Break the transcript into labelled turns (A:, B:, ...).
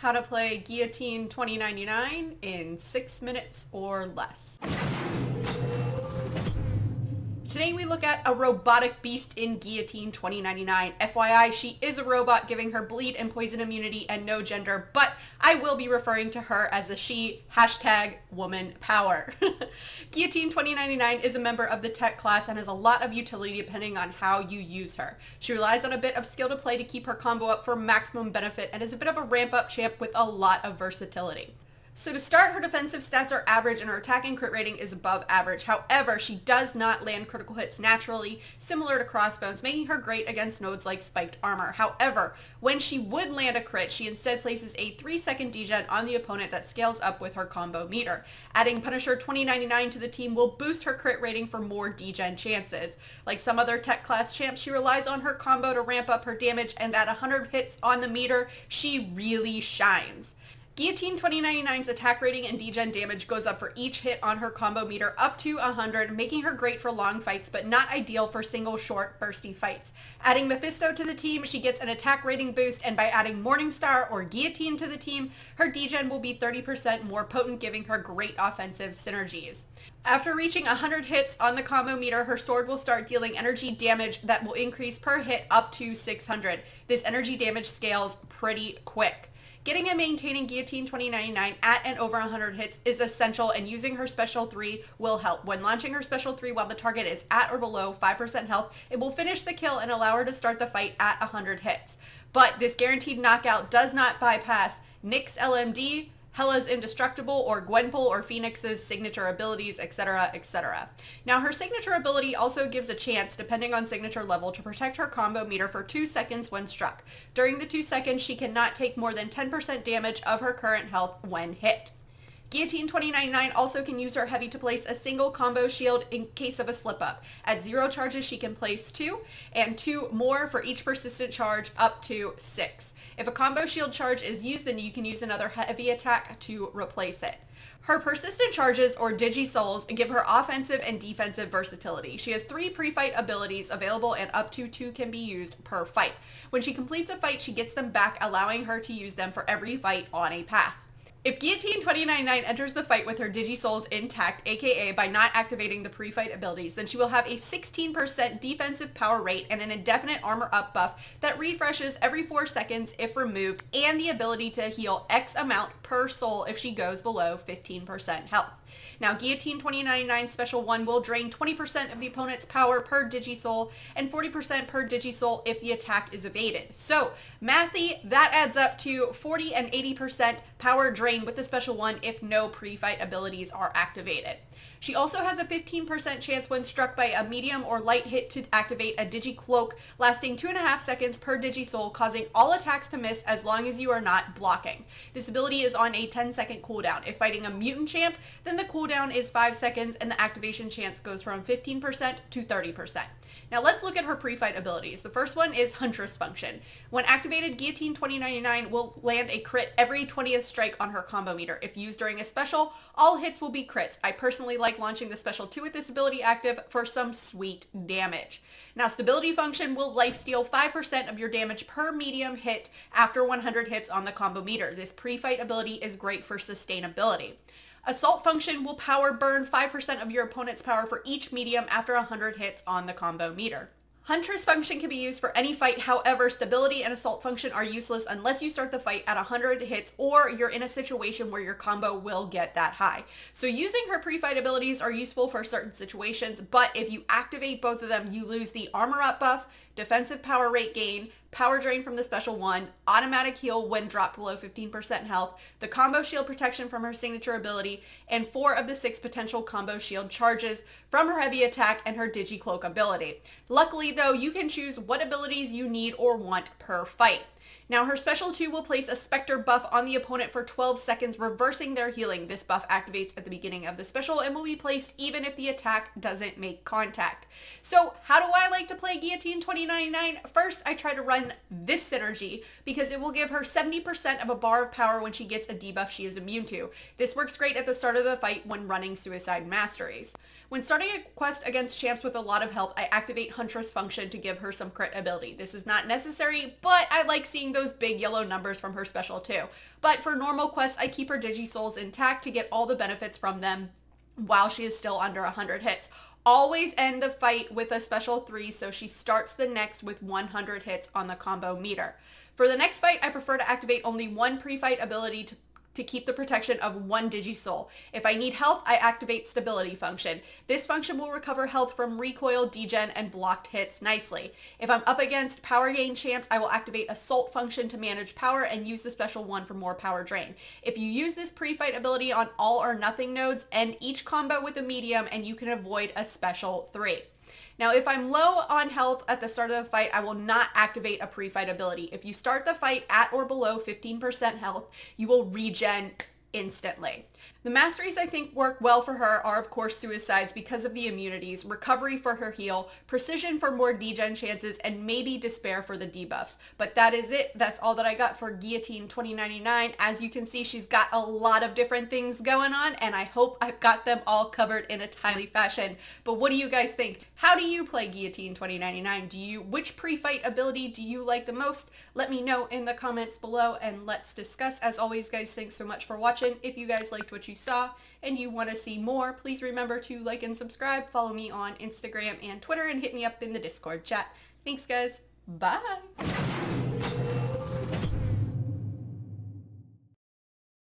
A: How to play Guillotine 2099 in 6 minutes or less. Today we look at a robotic beast in Guillotine 2099. FYI, she is a robot, giving her bleed and poison immunity and no gender, but I will be referring to her as a she, #woman power. Guillotine 2099 is a member of the tech class and has a lot of utility depending on how you use her. She relies on a bit of skill to play to keep her combo up for maximum benefit and is a bit of a ramp up champ with a lot of versatility. So to start, her defensive stats are average and her attack and crit rating is above average. However, she does not land critical hits naturally, similar to Crossbones, making her great against nodes like Spiked Armor. However, when she would land a crit, she instead places a 3-second degen on the opponent that scales up with her combo meter. Adding Punisher 2099 to the team will boost her crit rating for more degen chances. Like some other tech class champs, she relies on her combo to ramp up her damage, and at 100 hits on the meter, she really shines. Guillotine 2099's attack rating and degen damage goes up for each hit on her combo meter up to 100, making her great for long fights, but not ideal for single short bursty fights. Adding Mephisto to the team, she gets an attack rating boost, and by adding Morningstar or Guillotine to the team, her degen will be 30% more potent, giving her great offensive synergies. After reaching 100 hits on the combo meter, her sword will start dealing energy damage that will increase per hit up to 600. This energy damage scales pretty quick. Getting and maintaining Guillotine 2099 at and over 100 hits is essential, and using her Special 3 will help. When launching her Special 3 while the target is at or below 5% health, it will finish the kill and allow her to start the fight at 100 hits. But this guaranteed knockout does not bypass Nyx's LMD, Hela's Indestructible, or Gwenpool or Phoenix's signature abilities, etc., etc. Now, her signature ability also gives a chance, depending on signature level, to protect her combo meter for 2 seconds when struck. During the 2 seconds, she cannot take more than 10% damage of her current health when hit. Guillotine 2099 also can use her heavy to place a single combo shield in case of a slip-up. At 0 charges, she can place 2, and 2 more for each persistent charge, up to 6. If a combo shield charge is used, then you can use another heavy attack to replace it. Her persistent charges, or Digi Souls, give her offensive and defensive versatility. She has 3 pre-fight abilities available, and up to 2 can be used per fight. When she completes a fight, she gets them back, allowing her to use them for every fight on a path. If Guillotine 2099 enters the fight with her Digi-Souls intact, aka by not activating the pre-fight abilities, then she will have a 16% defensive power rate and an indefinite armor up buff that refreshes every 4 seconds if removed, and the ability to heal X amount per soul if she goes below 15% health. Now, Guillotine 2099 Special 1 will drain 20% of the opponent's power per Digi-Soul and 40% per Digi-Soul if the attack is evaded. So, mathy, that adds up to 40 and 80% power drain with the Special 1 if no pre-fight abilities are activated. She also has a 15% chance when struck by a medium or light hit to activate a Digi-Cloak lasting 2.5 seconds per Digi-Soul, causing all attacks to miss as long as you are not blocking. This ability is on a 10-second cooldown. If fighting a mutant champ, then the cooldown is 5 seconds and the activation chance goes from 15% to 30%. Now let's look at her pre-fight abilities. The first one is Huntress function. When activated, Guillotine 2099 will land a crit every 20th strike on her combo meter. If used during a special, all hits will be crits. I personally like launching the Special 2 with this ability active for some sweet damage. Now, Stability function will lifesteal 5% of your damage per medium hit after 100 hits on the combo meter. This pre-fight ability is great for sustainability. Assault function will power burn 5% of your opponent's power for each medium after 100 hits on the combo meter. Huntress function can be used for any fight. However, Stability and Assault function are useless unless you start the fight at 100 hits or you're in a situation where your combo will get that high. So using her pre-fight abilities are useful for certain situations, but if you activate both of them, you lose the armor up buff, defensive power rate gain, power drain from the Special 1, automatic heal when dropped below 15% health, the combo shield protection from her signature ability, and 4 of the 6 potential combo shield charges from her heavy attack and her Digi-Cloak ability. Luckily though, you can choose what abilities you need or want per fight. Now, her Special 2 will place a Spectre buff on the opponent for 12 seconds, reversing their healing. This buff activates at the beginning of the special and will be placed even if the attack doesn't make contact. So, how do I like to play Guillotine 2099? First, I try to run this synergy because it will give her 70% of a bar of power when she gets a debuff she is immune to. This works great at the start of the fight when running Suicide Masteries. When starting a quest against champs with a lot of health, I activate Huntress function to give her some crit ability. This is not necessary, but I like seeing those big yellow numbers from her special too. But for normal quests, I keep her Digi Souls intact to get all the benefits from them while she is still under 100 hits. Always end the fight with a special 3, so she starts the next with 100 hits on the combo meter. For the next fight, I prefer to activate only one pre-fight ability to keep the protection of one Digisoul. If I need health, I activate Stability function. This function will recover health from recoil, degen, and blocked hits nicely. If I'm up against power gain champs, I will activate Assault function to manage power and use the special one for more power drain. If you use this pre-fight ability on all or nothing nodes, end each combo with a medium and you can avoid a special 3. Now, if I'm low on health at the start of the fight, I will not activate a pre-fight ability. If you start the fight at or below 15% health, you will regen instantly. The masteries I think work well for her are, of course, Suicides because of the immunities, Recovery for her heal, Precision for more degen chances, and maybe Despair for the debuffs. But that is it. That's all that I got for Guillotine 2099. As you can see, she's got a lot of different things going on, and I hope I've got them all covered in a timely fashion. But what do you guys think? How do you play Guillotine 2099? Which pre-fight ability do you like the most? Let me know in the comments below, and let's discuss. As always, guys, thanks so much for watching. If you guys liked what you saw and you want to see more, please remember to like and subscribe, follow me on Instagram and Twitter, and hit me up in the Discord chat. Thanks, guys. Bye.